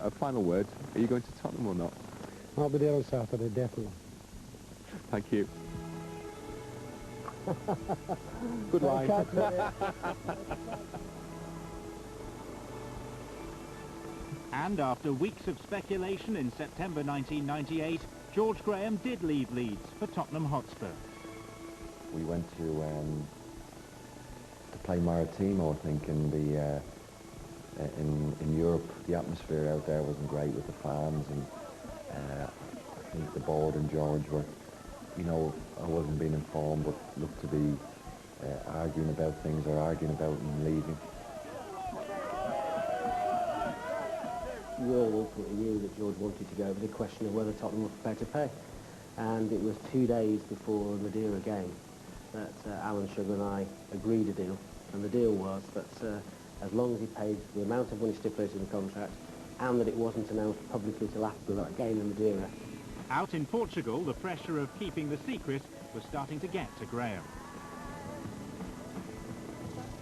a final word. Are you going to Tottenham or not? I'll be there on Saturday, definitely. Thank you. Good line. And after weeks of speculation in September 1998, George Graham did leave Leeds for Tottenham Hotspur. We went to play Maritimo, I think, in Europe. The atmosphere out there wasn't great with the fans, and I think the board and George were, you know, I wasn't being informed, but looked to be arguing about things, or arguing about him leaving. We all ultimately knew that George wanted to go, but the question of whether Tottenham were prepared to pay. And it was 2 days before the Madeira game that Alan Sugar and I agreed a deal. And the deal was that as long as he paid the amount of money stipulated in the contract, and that it wasn't announced publicly till after that game in Madeira. Out in Portugal, the pressure of keeping the secret was starting to get to Graham.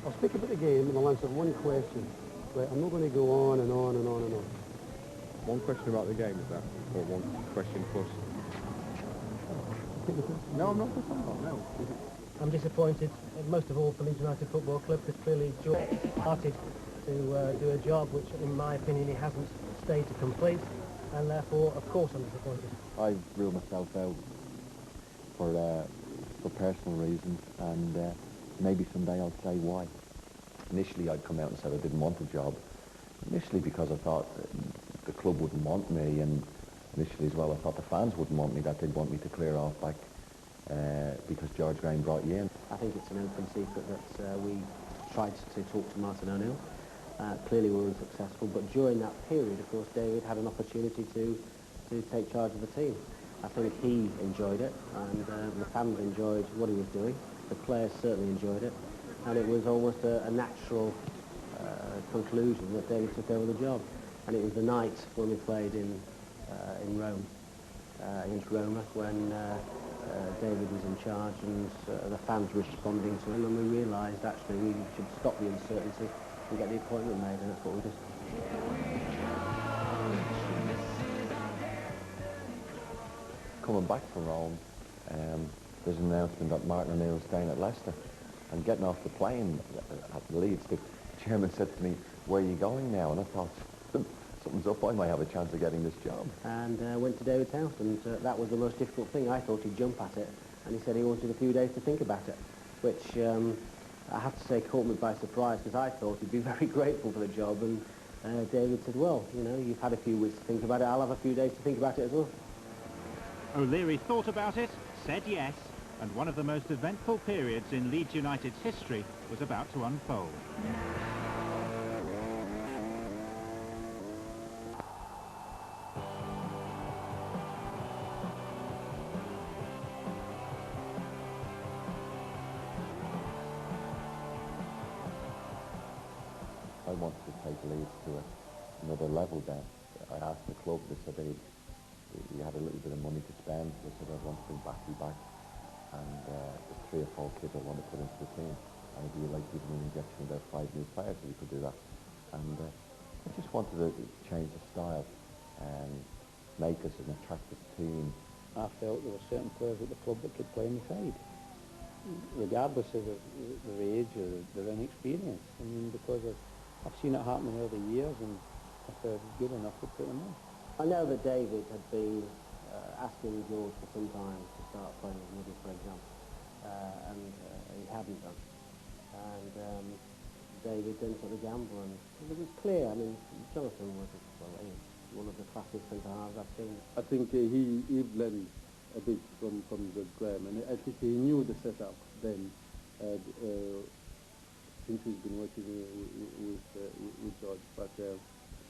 I'll speak about the game and I'll answer one question. Right, I'm not going to go on and on and on and on. One question about the game, is that? Or one question plus? No, I'm not. No. I'm disappointed, most of all for Leeds United Football Club, because clearly George started to do a job which, in my opinion, he hasn't stayed to complete, and therefore, of course, I'm disappointed. I ruled myself out for personal reasons, and maybe someday I'll say why. Initially, I'd come out and said I didn't want the job. Initially, because I thought the club wouldn't want me, and initially as well, I thought the fans wouldn't want me, that they'd want me to clear off back because George Graham brought you in. I think it's an open secret that we tried to talk to Martin O'Neill. Clearly we were unsuccessful, but during that period, of course, David had an opportunity to take charge of the team. I think he enjoyed it, and the fans enjoyed what he was doing. The players certainly enjoyed it, and it was almost a natural conclusion that David took over the job. And it was the night when we played in Rome, against Roma, when David was in charge, and the fans were responding to him, and we realised actually we should stop the uncertainty and get the appointment made, and that's what we did. Coming back from Rome, there's an announcement that Martin O'Neill is staying at Leicester, and getting off the plane at Leeds, the chairman said to me, "Where are you going now?" And I thought, something's up, I might have a chance of getting this job. And went to David's house, and that was the most difficult thing. I thought he'd jump at it, and he said he wanted a few days to think about it, which I have to say caught me by surprise, because I thought he'd be very grateful for the job, and David said, well, you know, you've had a few weeks to think about it, I'll have a few days to think about it as well. O'Leary thought about it, said yes, and one of the most eventful periods in Leeds United's history was about to unfold. I wanted to take Leeds to another level then. I asked the club, they said you had a little bit of money to spend. They said, I want to bring Batty back, and there's 3 or 4 kids I want to put into the team. And do you like giving an injection of about 5 new players so you could do that? And I just wanted to change the style and make us an attractive team. I felt there were certain players at the club that could play on the side, regardless of their age or their inexperience. I mean, because I've seen it happen in other years, and if they're good enough to put them in. I know that David had been asking George for some time to start playing with middle, for example, and he hadn't done. And David then took the gamble, and it was clear. I mean, Jonathan was one of the classiest centre-halves I've seen. I think he learned a bit from the Graham, and I think he knew the setup then, since he's been working with George. But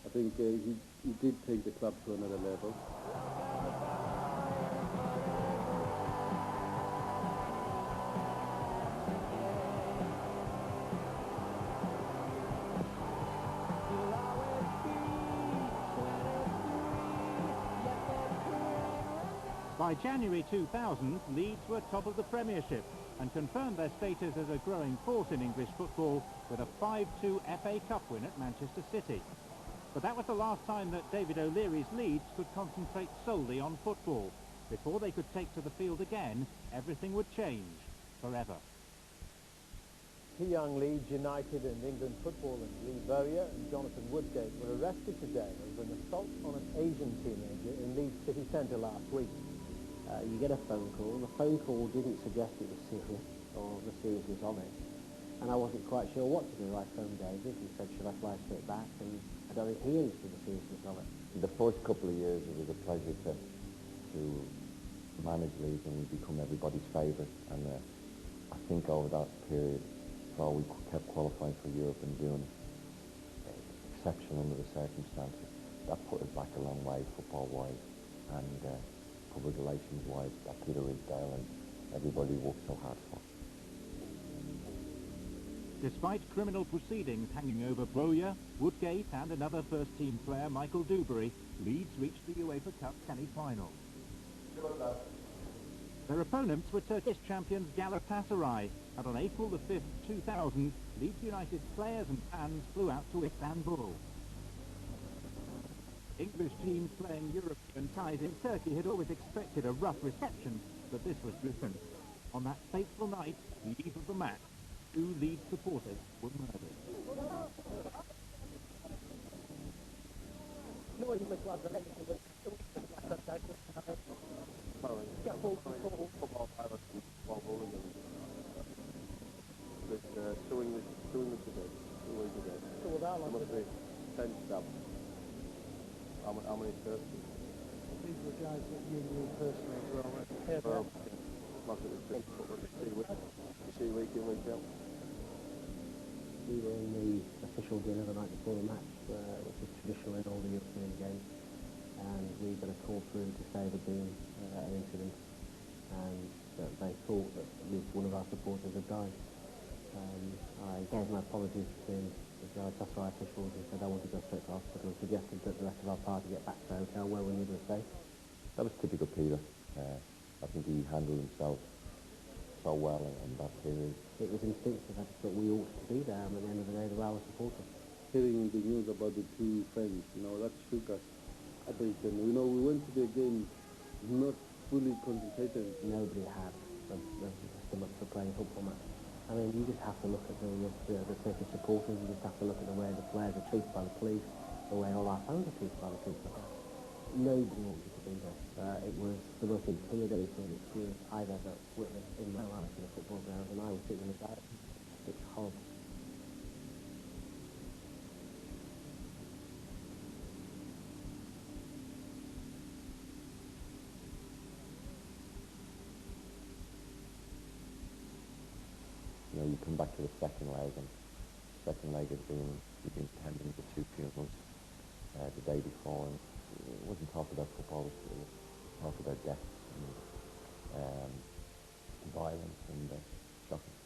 I think he did take the club to another level. By January 2000, Leeds were top of the Premiership and confirmed their status as a growing force in English football with a 5-2 FA Cup win at Manchester City. But that was the last time that David O'Leary's Leeds could concentrate solely on football. Before they could take to the field again, everything would change forever. Two young Leeds United and England footballers, Lee Bowyer and Jonathan Woodgate, were arrested today over an assault on an Asian teenager in Leeds city centre last week. You get a phone call. The phone call didn't suggest it was serious or the seriousness of it. And I wasn't quite sure what to do. I phoned David and said, should I fly straight back? And I don't think he understood the seriousness of it. The first couple of years it was a pleasure to manage Leeds, and we become everybody's favourite. And I think over that period, while we kept qualifying for Europe and doing exceptional under the circumstances, that put us back a long way football-wise and public relations-wise, that Peter Ridsdale and everybody worked so hard for. Despite criminal proceedings hanging over Bowyer, Woodgate and another first-team player, Michael Dewberry, Leeds reached the UEFA Cup semi-final. Their opponents were Turkish champions Galatasaray, and on April the 5th, 2000, Leeds United's players and fans flew out to Istanbul. English teams playing European ties in Turkey had always expected a rough reception, but this was different. On that fateful night, the eve of the match, 2 Leeds supporters were murdered. Suing the today. So that There must be 10 stabs. How many persons? these were guys that you knew personally as well, right? Yeah, Well, like it was just what you see week in, week out. We were in the official dinner the night before the match, which is traditional in all the European games, and we got a call through to say there'd been an incident, and that they thought that at least one of our supporters had died. I gave my apologies to the Galatasaray officials and said I wanted to go straight to hospital and suggested that the rest of our party get back to the hotel where we knew they were safe. That was typical Peter. I think he handled himself so well in that period. It was instinctive. I just thought we ought to be there, and at the end of the day, they were our supporters. Hearing the news about the 2 friends, that shook us a bit. And, we went to the game not fully concentrated. Nobody had the stomach for playing a football match. I mean, you just have to look at the Turkish supporters, you just have to look at the way the players are treated by the police, the way all our fans are treated by the police. Nobody wanted to be there. It was the most intimidating experience I've ever witnessed in my life in a football ground, and I was sitting beside it. It's horrible. You come back to the second leg, and the second leg has we've been attending the 2 funerals the day before, and it wasn't talk about football, it was talk about deaths and violence and shocking.